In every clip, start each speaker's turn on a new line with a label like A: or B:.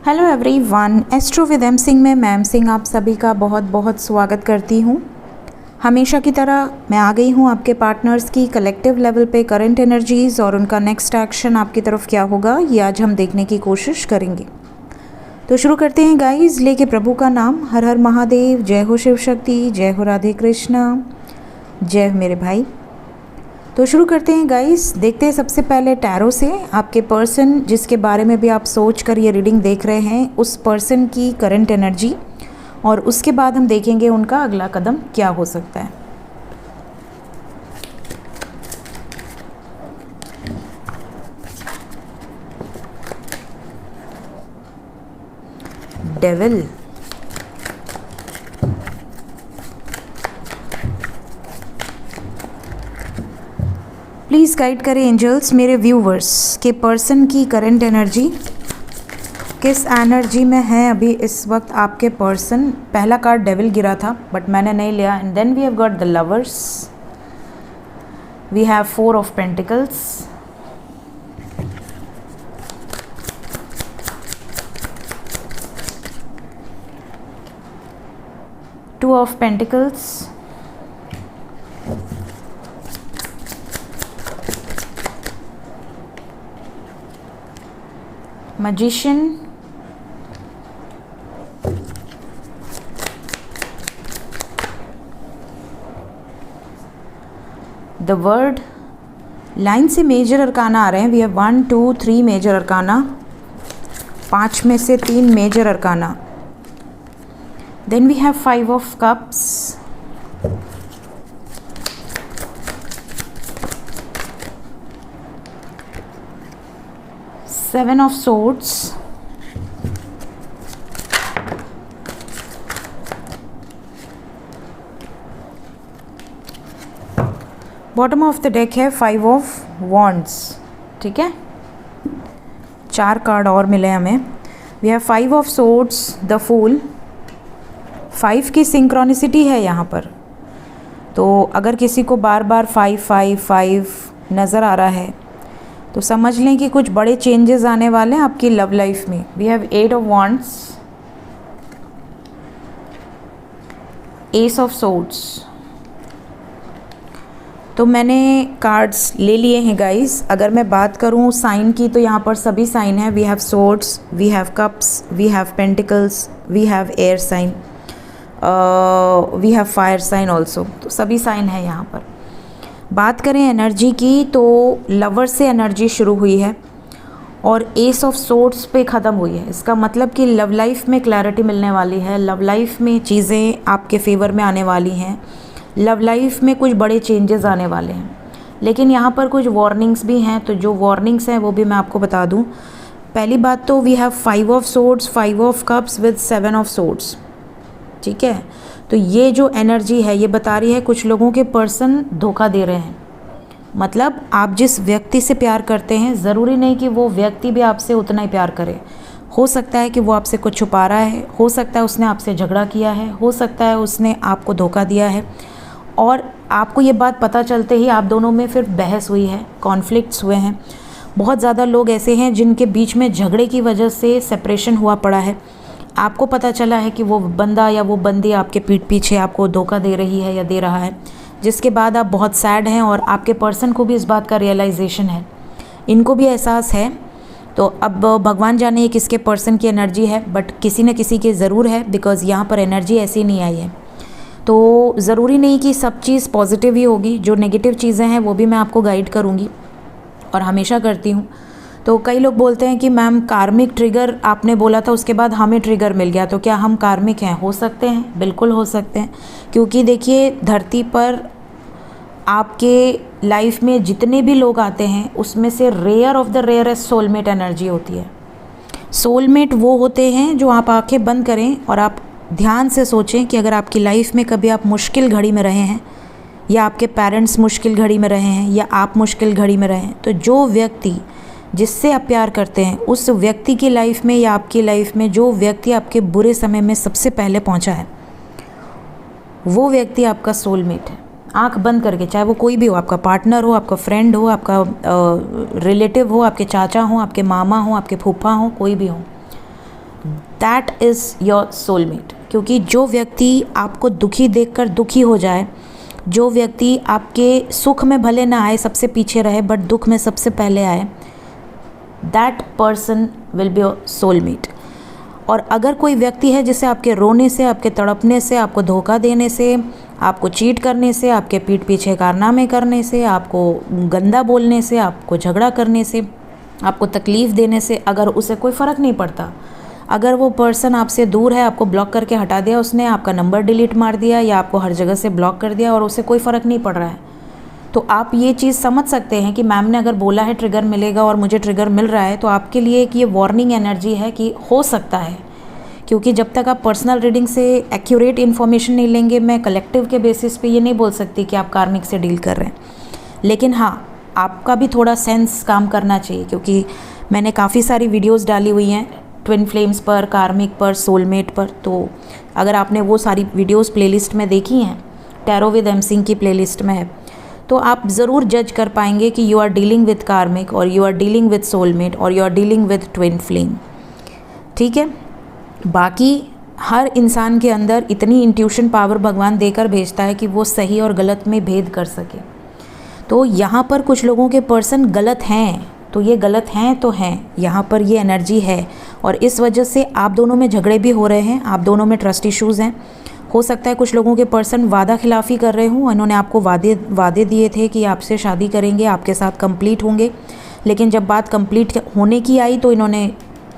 A: Hello everyone, astro with M Singh में ma'am Singh आप सभी का बहुत बहुत स्वागत करती हूँ। हमेशा की तरह मैं आ गई हूँ आपके पार्टनर्स की कलेक्टिव लेवल पे करंट एनर्जीज़ और उनका नेक्स्ट एक्शन आपकी तरफ क्या होगा ये आज हम देखने की कोशिश करेंगे। तो शुरू करते हैं गाइस, लेके प्रभु का नाम। हर हर महादेव, जय हो शिव शक्ति, जय हो राधे कृष्णा, जय हो मेरे भाई। तो शुरू करते हैं गाइस। देखते हैं सबसे पहले टैरो से आपके पर्सन जिसके बारे में भी आप सोच कर ये रीडिंग देख रहे हैं उस पर्सन की करंट एनर्जी, और उसके बाद हम देखेंगे उनका अगला कदम क्या हो सकता है। डेविल, प्लीज़ गाइड करें एंजल्स मेरे व्यूवर्स के पर्सन की करंट एनर्जी किस एनर्जी में है अभी इस वक्त आपके पर्सन। पहला कार्ड डेविल गिरा था बट मैंने नहीं लिया। And then we have got the lovers, we have 4 of pentacles, two of pentacles, magician, the world. Line से मेजर अरकाना आ रहे हैं। वी हैव 1 2 3 मेजर अरकाना, 5 में से 3 major arcana. Then we have 5 of cups, Seven of Swords, bottom of the deck है 5 of Wands। ठीक है, 4 card और मिले हमें। We have 5 of Swords, the fool. 5 की सिंक्रोनिसिटी है यहाँ पर, तो अगर किसी को बार बार 5 5 5 नज़र आ रहा है तो समझ लें कि कुछ बड़े चेंजेस आने वाले हैं आपकी लव लाइफ में। We have 8 of Wands, ace of swords. तो मैंने कार्ड्स ले लिए हैं गाइस। अगर मैं बात करूं साइन की तो यहाँ पर सभी साइन है। We have swords, we have cups, we have pentacles, we have air sign, we have fire sign also. तो सभी साइन है यहाँ पर। बात करें एनर्जी की तो लवर से एनर्जी शुरू हुई है और एस ऑफ सोर्ड्स पे ख़त्म हुई है। इसका मतलब कि लव लाइफ में क्लैरिटी मिलने वाली है, लव लाइफ में चीज़ें आपके फेवर में आने वाली हैं, लव लाइफ में कुछ बड़े चेंजेस आने वाले हैं। लेकिन यहाँ पर कुछ वार्निंग्स भी हैं, तो जो वार्निंग्स हैं वो भी मैं आपको बता दूँ। पहली बात तो we have 5 of swords, 5 of cups with 7 of swords. ठीक है, तो ये जो एनर्जी है ये बता रही है कुछ लोगों के पर्सन धोखा दे रहे हैं। मतलब आप जिस व्यक्ति से प्यार करते हैं ज़रूरी नहीं कि वो व्यक्ति भी आपसे उतना ही प्यार करे। हो सकता है कि वो आपसे कुछ छुपा रहा है, हो सकता है उसने आपसे झगड़ा किया है, हो सकता है उसने आपको धोखा दिया है, और आपको ये बात पता चलते ही आप दोनों में फिर बहस हुई है, कॉन्फ्लिक्ट्स हुए हैं। बहुत ज़्यादा लोग ऐसे हैं जिनके बीच में झगड़े की वजह से सेपरेशन हुआ पड़ा है। आपको पता चला है कि वो बंदा या वो बंदी आपके पीठ पीछे आपको धोखा दे रही है या दे रहा है, जिसके बाद आप बहुत सैड हैं और आपके पर्सन को भी इस बात का रियलाइजेशन है, इनको भी एहसास है। तो अब भगवान जाने ये किसके पर्सन की एनर्जी है, बट किसी न किसी के ज़रूर है, बिकॉज़ यहाँ पर एनर्जी ऐसी नहीं आई है। तो ज़रूरी नहीं कि सब चीज़ पॉजिटिव ही होगी, जो नेगेटिव चीज़ें हैं वो भी मैं आपको गाइड करूँगी और हमेशा करती हूँ। तो कई लोग बोलते हैं कि मैम कार्मिक ट्रिगर आपने बोला था, उसके बाद हमें ट्रिगर मिल गया, तो क्या हम कार्मिक हैं? हो सकते हैं, बिल्कुल हो सकते हैं। क्योंकि देखिए धरती पर आपके लाइफ में जितने भी लोग आते हैं उसमें से rare of the rarest soulmate energy होती है। सोलमेट वो होते हैं जो आप आंखें बंद करें और आप ध्यान से सोचें कि अगर आपकी लाइफ में कभी आप मुश्किल घड़ी में रहे हैं, या आपके पेरेंट्स मुश्किल घड़ी में रहे हैं, या आप मुश्किल घड़ी में रहे हैं, तो जो व्यक्ति जिससे आप प्यार करते हैं उस व्यक्ति की लाइफ में या आपकी लाइफ में जो व्यक्ति आपके बुरे समय में सबसे पहले पहुंचा है वो व्यक्ति आपका सोलमेट है। आंख बंद करके, चाहे वो कोई भी हो, आपका पार्टनर हो, आपका फ्रेंड हो, आपका रिलेटिव हो, आपके चाचा हो, आपके मामा हो, आपके फूफा हो, कोई भी हो, दैट इज़ योर सोलमेट। क्योंकि जो व्यक्ति आपको दुखी देखकर दुखी हो जाए, जो व्यक्ति आपके सुख में भले ना आए, सबसे पीछे रहे, बट दुख में सबसे पहले आए, that person will be your soulmate. और अगर कोई व्यक्ति है जिसे आपके रोने से, आपके तड़पने से, आपको धोखा देने से, आपको चीट करने से, आपके पीठ पीछे कारनामे करने से, आपको गंदा बोलने से, आपको झगड़ा करने से, आपको तकलीफ़ देने से, अगर उसे कोई फ़र्क नहीं पड़ता, अगर वो पर्सन आपसे दूर है, आपको ब्लॉक करके हटा दिया उसने, आपका नंबर डिलीट मार दिया या आपको हर जगह से ब्लॉक कर दिया और उसे कोई फ़र्क नहीं पड़ रहा है, तो आप ये चीज़ समझ सकते हैं कि मैम ने अगर बोला है ट्रिगर मिलेगा और मुझे ट्रिगर मिल रहा है, तो आपके लिए एक ये वार्निंग एनर्जी है कि हो सकता है। क्योंकि जब तक आप पर्सनल रीडिंग से एक्यूरेट इन्फॉर्मेशन नहीं लेंगे, मैं कलेक्टिव के बेसिस पे ये नहीं बोल सकती कि आप कार्मिक से डील कर रहे हैं, लेकिन हाँ, आपका भी थोड़ा सेंस काम करना चाहिए। क्योंकि मैंने काफ़ी सारी वीडियोस डाली हुई हैं ट्विन फ्लेम्स पर, कार्मिक पर, सोलमेट पर, तो अगर आपने वो सारी वीडियोस प्लेलिस्ट में देखी हैं, टैरो विद एम सिंह की प्लेलिस्ट में है, तो आप ज़रूर जज कर पाएंगे कि you are dealing with karmic और you are dealing with soulmate और you are dealing with twin flame. ठीक है, बाकी हर इंसान के अंदर इतनी इंट्यूशन पावर भगवान देकर भेजता है कि वो सही और गलत में भेद कर सके। तो यहाँ पर कुछ लोगों के पर्सन गलत हैं, तो ये गलत हैं तो हैं, यहाँ पर ये एनर्जी है और इस वजह से आप दोनों में झगड़े भी हो रहे हैं, आप दोनों में ट्रस्ट इश्यूज़ हैं। हो सकता है कुछ लोगों के पर्सन वादा खिलाफ़ी कर रहे हों, इन्होंने आपको वादे दिए थे कि आपसे शादी करेंगे, आपके साथ कंप्लीट होंगे, लेकिन जब बात कंप्लीट होने की आई तो इन्होंने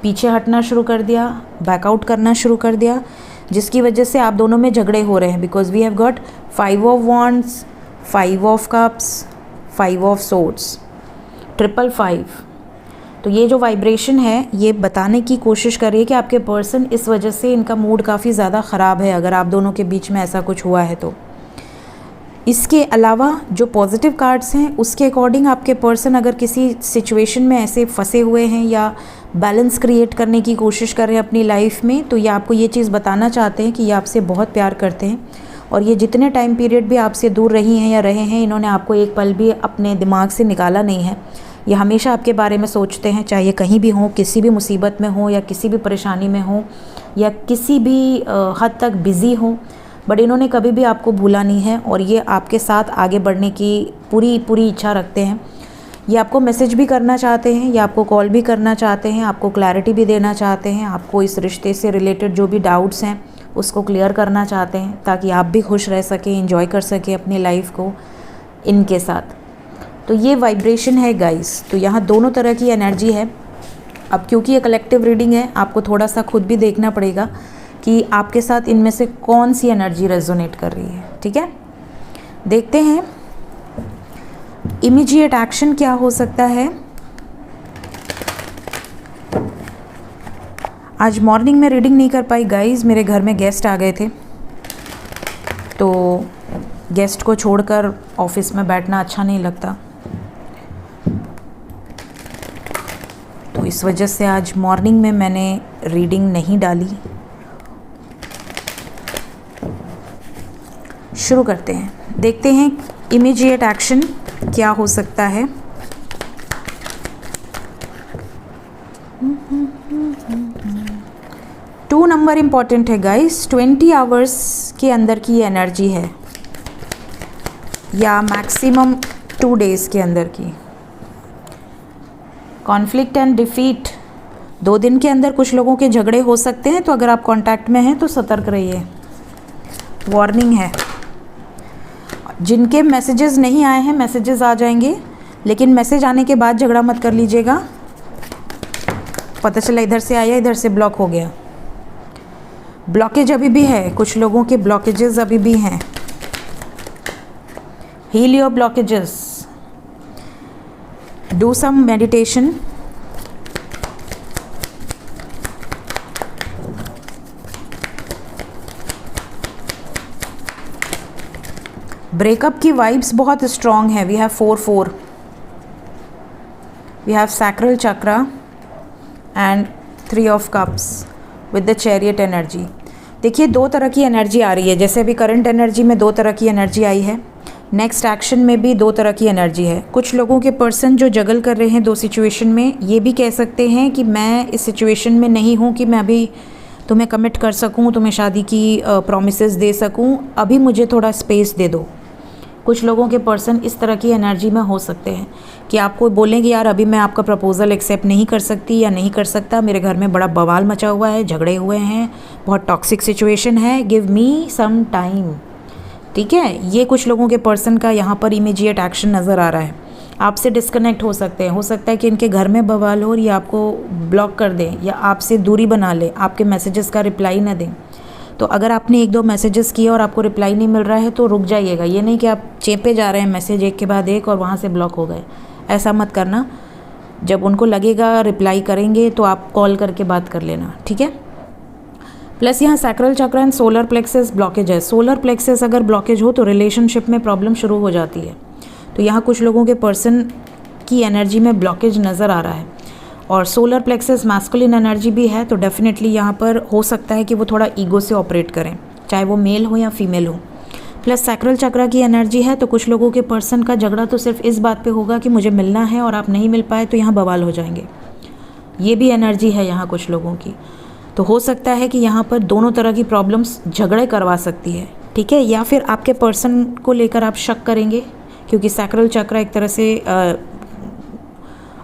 A: पीछे हटना शुरू कर दिया, बैकआउट करना शुरू कर दिया, जिसकी वजह से आप दोनों में झगड़े हो रहे हैं। Because we have got 5 of wands, 5 of cups, 5 of swords, 555। तो ये जो वाइब्रेशन है ये बताने की कोशिश करिए कि आपके पर्सन इस वजह से इनका मूड काफ़ी ज़्यादा ख़राब है, अगर आप दोनों के बीच में ऐसा कुछ हुआ है तो। इसके अलावा जो पॉजिटिव कार्ड्स हैं उसके अकॉर्डिंग आपके पर्सन अगर किसी सिचुएशन में ऐसे फंसे हुए हैं या बैलेंस क्रिएट करने की कोशिश कर रहे हैं अपनी लाइफ में, तो ये आपको ये चीज़ बताना चाहते हैं कि ये आपसे बहुत प्यार करते हैं और ये जितने टाइम पीरियड भी आपसे दूर रही हैं या रहे हैं, इन्होंने आपको एक पल भी अपने दिमाग से निकाला नहीं है। ये हमेशा आपके बारे में सोचते हैं, चाहे कहीं भी हों, किसी भी मुसीबत में हो या किसी भी परेशानी में हो या किसी भी हद तक बिज़ी हो, बट इन्होंने कभी भी आपको भूला नहीं है और ये आपके साथ आगे बढ़ने की पूरी इच्छा रखते हैं। ये आपको मैसेज भी करना चाहते हैं या आपको कॉल भी करना चाहते हैं, आपको क्लैरिटी भी देना चाहते हैं, आपको इस रिश्ते से रिलेटेड जो भी डाउट्स हैं उसको क्लियर करना चाहते हैं, ताकि आप भी खुश रह सकें, एंजॉय कर सकें अपनी लाइफ को इनके साथ। तो ये वाइब्रेशन है गाइस। तो यहाँ दोनों तरह की एनर्जी है। अब क्योंकि ये कलेक्टिव रीडिंग है, आपको थोड़ा सा खुद भी देखना पड़ेगा कि आपके साथ इनमें से कौन सी एनर्जी रेजोनेट कर रही है। ठीक है, देखते हैं इमीडिएट एक्शन क्या हो सकता है। आज मॉर्निंग में रीडिंग नहीं कर पाई गाइस, मेरे घर में गेस्ट आ गए थे, तो गेस्ट को छोड़कर ऑफिस में बैठना अच्छा नहीं लगता, तो इस वजह से आज मॉर्निंग में मैंने रीडिंग नहीं डाली। शुरू करते हैं, देखते हैं इमीडिएट एक्शन क्या हो सकता है। टू नंबर इम्पॉर्टेंट है गाइस, 20 आवर्स के अंदर की ये एनर्जी है या मैक्सिमम 2 डेज़ के अंदर की। कॉन्फ्लिक्ट एंड डिफीट, 2 दिन के अंदर कुछ लोगों के झगड़े हो सकते हैं, तो अगर आप कांटेक्ट में हैं तो सतर्क रहिए, वार्निंग है। जिनके मैसेजेस नहीं आए हैं, मैसेजेस आ जाएंगे, लेकिन मैसेज आने के बाद झगड़ा मत कर लीजिएगा। पता चला इधर से आया, इधर से ब्लॉक हो गया। ब्लॉकेज अभी भी है, कुछ लोगों के ब्लॉकेजेस अभी भी हैं। Heal your blockages, do some meditation. Breakup की वाइब्स बहुत स्ट्रॉन्ग है। We have 4-4, we have sacral chakra and 3 of cups with the chariot energy. देखिए 2 तरह की एनर्जी आ रही है, जैसे अभी करंट एनर्जी में 2 तरह की एनर्जी आई है। नेक्स्ट एक्शन में भी दो तरह की एनर्जी है। कुछ लोगों के पर्सन जो जगल कर रहे हैं दो सिचुएशन में, ये भी कह सकते हैं कि मैं इस सिचुएशन में नहीं हूँ कि मैं अभी तुम्हें कमिट कर सकूँ, तुम्हें शादी की प्रॉमिसेस दे सकूँ, अभी मुझे थोड़ा स्पेस दे दो। कुछ लोगों के पर्सन इस तरह की एनर्जी में हो सकते हैं कि आपको बोलेंगे यार अभी मैं आपका प्रपोज़ल एक्सेप्ट नहीं कर सकती या नहीं कर सकता, मेरे घर में बड़ा बवाल मचा हुआ है, झगड़े हुए हैं, बहुत टॉक्सिक सिचुएशन है, गिव मी सम टाइम। ठीक है, ये कुछ लोगों के पर्सन का यहाँ पर इमीडिएट एक्शन नज़र आ रहा है। आपसे डिस्कनेक्ट हो सकते हैं, हो सकता है कि इनके घर में बवाल हो और ये आपको ब्लॉक कर दें या आपसे दूरी बना ले, आपके मैसेजेस का रिप्लाई ना दें। तो अगर आपने एक दो मैसेजेस किए और आपको रिप्लाई नहीं मिल रहा है तो रुक जाइएगा। ये नहीं कि आप चेपे जा रहे हैं मैसेज एक के बाद एक और वहाँ से ब्लॉक हो गए, ऐसा मत करना। जब उनको लगेगा रिप्लाई करेंगे तो आप कॉल करके बात कर लेना, ठीक है। प्लस यहाँ सैक्रल चक्र एंड सोलर प्लेक्सस ब्लॉकेज है। सोलर प्लेक्सस अगर ब्लॉकेज हो तो रिलेशनशिप में प्रॉब्लम शुरू हो जाती है। तो यहाँ कुछ लोगों के पर्सन की एनर्जी में ब्लॉकेज नज़र आ रहा है और सोलर प्लेक्सस मैस्कुलिन एनर्जी भी है, तो डेफिनेटली यहाँ पर हो सकता है कि वो थोड़ा ईगो से ऑपरेट करें, चाहे वो मेल हो या फीमेल हो। प्लस सैक्रल चक्र की एनर्जी है, तो कुछ लोगों के पर्सन का झगड़ा तो सिर्फ इस बात पे होगा कि मुझे मिलना है और आप नहीं मिल पाए तो यहाँ बवाल हो जाएंगे। ये भी एनर्जी है यहाँ कुछ लोगों की। तो हो सकता है कि यहाँ पर दोनों तरह की प्रॉब्लम्स झगड़े करवा सकती है, ठीक है। या फिर आपके पर्सन को लेकर आप शक करेंगे, क्योंकि सैक्रल चक्र एक तरह से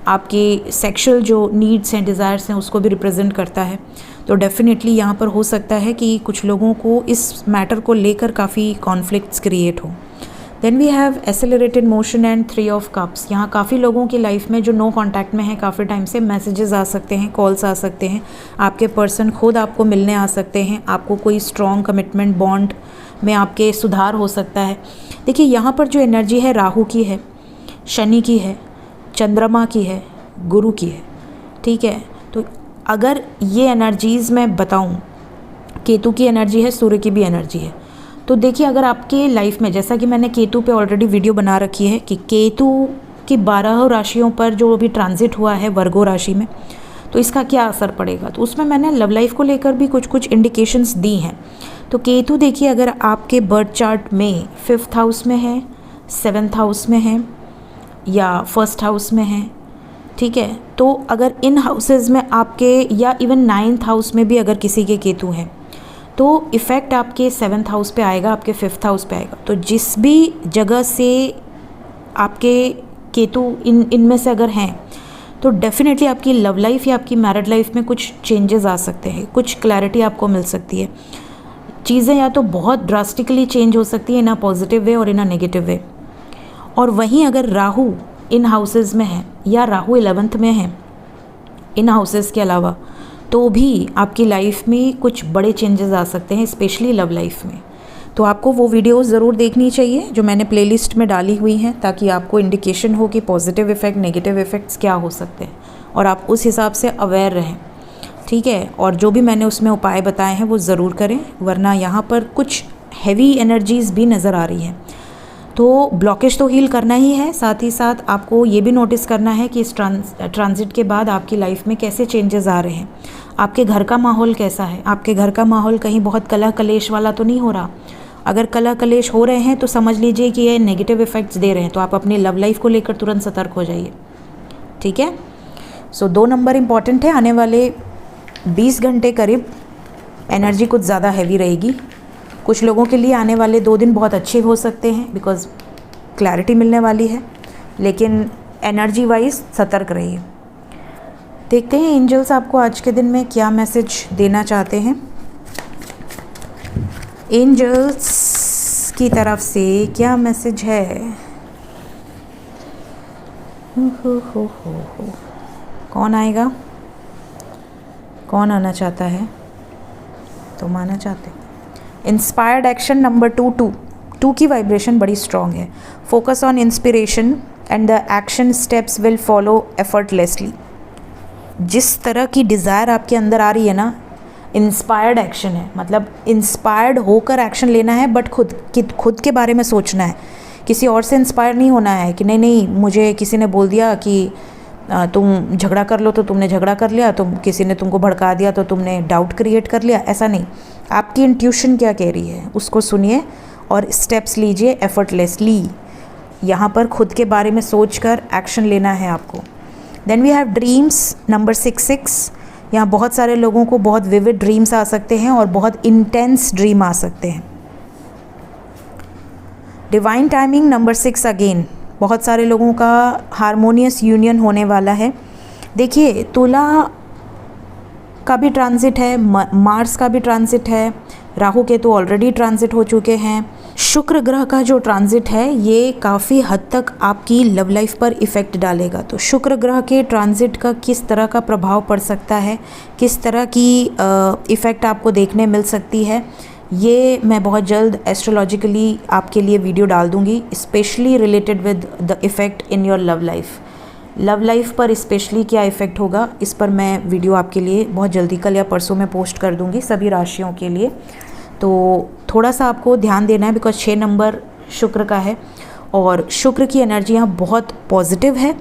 A: आपके सेक्सुअल जो नीड्स हैं, डिज़ायर्स हैं, उसको भी रिप्रेजेंट करता है। तो डेफिनेटली यहाँ पर हो सकता है कि कुछ लोगों को इस मैटर को लेकर काफ़ी कॉन्फ्लिक्ट्स क्रिएट हो। Then we have accelerated motion and 3 of cups. यहाँ काफ़ी लोगों की लाइफ में जो नो कांटेक्ट में है काफ़ी टाइम से, मैसेजेस आ सकते हैं, कॉल्स आ सकते हैं, आपके पर्सन खुद आपको मिलने आ सकते हैं, आपको कोई स्ट्रॉन्ग कमिटमेंट बॉन्ड में आपके सुधार हो सकता है। देखिए यहाँ पर जो एनर्जी है राहु की है, शनि की है, चंद्रमा की है, गुरु की है, ठीक है। तो अगर ये एनर्जीज़ मैं बताऊं, केतु की एनर्जी है, सूर्य की भी एनर्जी है। तो देखिए अगर आपके लाइफ में, जैसा कि मैंने केतु पे ऑलरेडी वीडियो बना रखी है कि केतु की 12 राशियों पर जो अभी ट्रांजिट हुआ है वर्गो राशि में, तो इसका क्या असर पड़ेगा, तो उसमें मैंने लव लाइफ को लेकर भी कुछ इंडिकेशंस दी हैं। तो केतु देखिए अगर आपके बर्थ चार्ट में 5th हाउस में है, 7th हाउस में है या 1st हाउस में है, ठीक है, तो अगर इन हाउसेज में आपके या इवन 9th हाउस में भी अगर किसी के केतु हैं तो इफ़ेक्ट आपके 7th हाउस पे आएगा, आपके 5th हाउस पे आएगा। तो जिस भी जगह से आपके केतु इनमें से अगर हैं तो डेफिनेटली आपकी लव लाइफ या आपकी मैरिड लाइफ में कुछ चेंजेस आ सकते हैं, कुछ क्लैरिटी आपको मिल सकती है। चीज़ें या तो बहुत ड्रास्टिकली चेंज हो सकती है इन अ पॉजिटिव वे और इन अ नेगेटिव वे। और वहीं अगर राहु इन हाउसेस में है या राहु 11th में है इन हाउसेस के अलावा, तो भी आपकी लाइफ में कुछ बड़े चेंजेस आ सकते हैं, स्पेशली लव लाइफ में। तो आपको वो वीडियोस ज़रूर देखनी चाहिए जो मैंने प्लेलिस्ट में डाली हुई हैं, ताकि आपको इंडिकेशन हो कि पॉजिटिव इफ़ेक्ट, नेगेटिव इफ़ेक्ट्स क्या हो सकते हैं और आप उस हिसाब से अवेयर रहें, ठीक है। और जो भी मैंने उसमें उपाय बताए हैं वो ज़रूर करें, वरना यहाँ पर कुछ हैवी एनर्जीज़ भी नज़र आ रही हैं। तो ब्लॉकेज तो हील करना ही है, साथ ही साथ आपको ये भी नोटिस करना है कि इस ट्रांजिट के बाद आपकी लाइफ में कैसे चेंजेस आ रहे हैं, आपके घर का माहौल कैसा है, आपके घर का माहौल कहीं बहुत कलह कलेश वाला तो नहीं हो रहा। अगर कलह कलेश हो रहे हैं तो समझ लीजिए कि ये नेगेटिव इफ़ेक्ट्स दे रहे हैं, तो आप अपनी लव लाइफ को लेकर तुरंत सतर्क हो जाइए, ठीक है। सो 2 नंबर इम्पॉर्टेंट है। आने वाले 20 घंटे करीब एनर्जी कुछ ज़्यादा हैवी रहेगी। कुछ लोगों के लिए आने वाले 2 दिन बहुत अच्छे हो सकते हैं बिकॉज क्लैरिटी मिलने वाली है, लेकिन एनर्जी वाइज सतर्क रहिए। देखते हैं एंजल्स आपको आज के दिन में क्या मैसेज देना चाहते हैं। एंजल्स की तरफ से क्या मैसेज है। हो। कौन आएगा, कौन आना चाहता है, तुम आना चाहते हो। इंस्पायर्ड एक्शन नंबर 2 की वाइब्रेशन बड़ी स्ट्रॉन्ग है। Focus on inspiration and the action steps will follow effortlessly. जिस तरह की डिज़ायर आपके अंदर आ रही है ना, इंस्पायर्ड एक्शन है, मतलब इंस्पायर्ड होकर एक्शन लेना है, बट खुद के बारे में सोचना है, किसी और से इंस्पायर नहीं होना है कि नहीं मुझे किसी ने बोल दिया कि तुम झगड़ा कर लो तो तुमने झगड़ा कर लिया, किसी ने तुमको भड़का दिया तो तुमने डाउट क्रिएट कर लिया, ऐसा नहीं। आपकी इंट्यूशन क्या कह रही है उसको सुनिए और स्टेप्स लीजिए एफर्टलेसली। यहाँ पर खुद के बारे में सोचकर एक्शन लेना है आपको। Then we have dreams number 66। यहाँ बहुत सारे लोगों को बहुत विविड ड्रीम्स आ सकते हैं और बहुत इंटेंस ड्रीम आ सकते हैं। डिवाइन टाइमिंग नंबर 6 अगेन, बहुत सारे लोगों का हारमोनियस यूनियन होने वाला है। देखिए तुला का भी ट्रांजिट है, मार्स का भी ट्रांजिट है, राहु केतु ऑलरेडी ट्रांजिट हो चुके हैं। शुक्र ग्रह का जो ट्रांजिट है ये काफ़ी हद तक आपकी लव लाइफ पर इफ़ेक्ट डालेगा। तो शुक्र ग्रह के ट्रांजिट का किस तरह का प्रभाव पड़ सकता है, किस तरह की इफ़ेक्ट आपको देखने मिल सकती है, ये मैं बहुत जल्द एस्ट्रोलॉजिकली आपके लिए वीडियो डाल दूंगी, specially related with the effect in your love life. Love life पर स्पेशली क्या इफ़ेक्ट होगा, इस पर मैं वीडियो आपके लिए बहुत जल्दी कल या परसों में पोस्ट कर दूंगी सभी राशियों के लिए। तो थोड़ा सा आपको ध्यान देना है, बिकॉज 6 नंबर शुक्र का है और शुक्र की एनर्जी यहाँ बहुत पॉजिटिव है।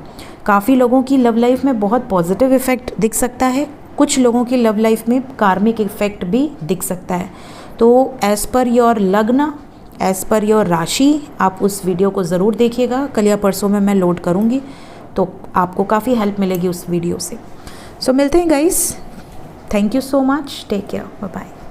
A: काफ़ी लोगों की लव लाइफ में बहुत पॉजिटिव इफ़ेक्ट दिख सकता है, कुछ लोगों की लव लाइफ में कार्मिक इफ़ेक्ट भी दिख सकता है। तो एज़ पर योर लग्न, एज़ पर योर राशि आप उस वीडियो को ज़रूर देखिएगा, कल या परसों में मैं लोड करूँगी, तो आपको काफ़ी हेल्प मिलेगी उस वीडियो से। सो मिलते हैं guys, thank you so much, take care, bye bye.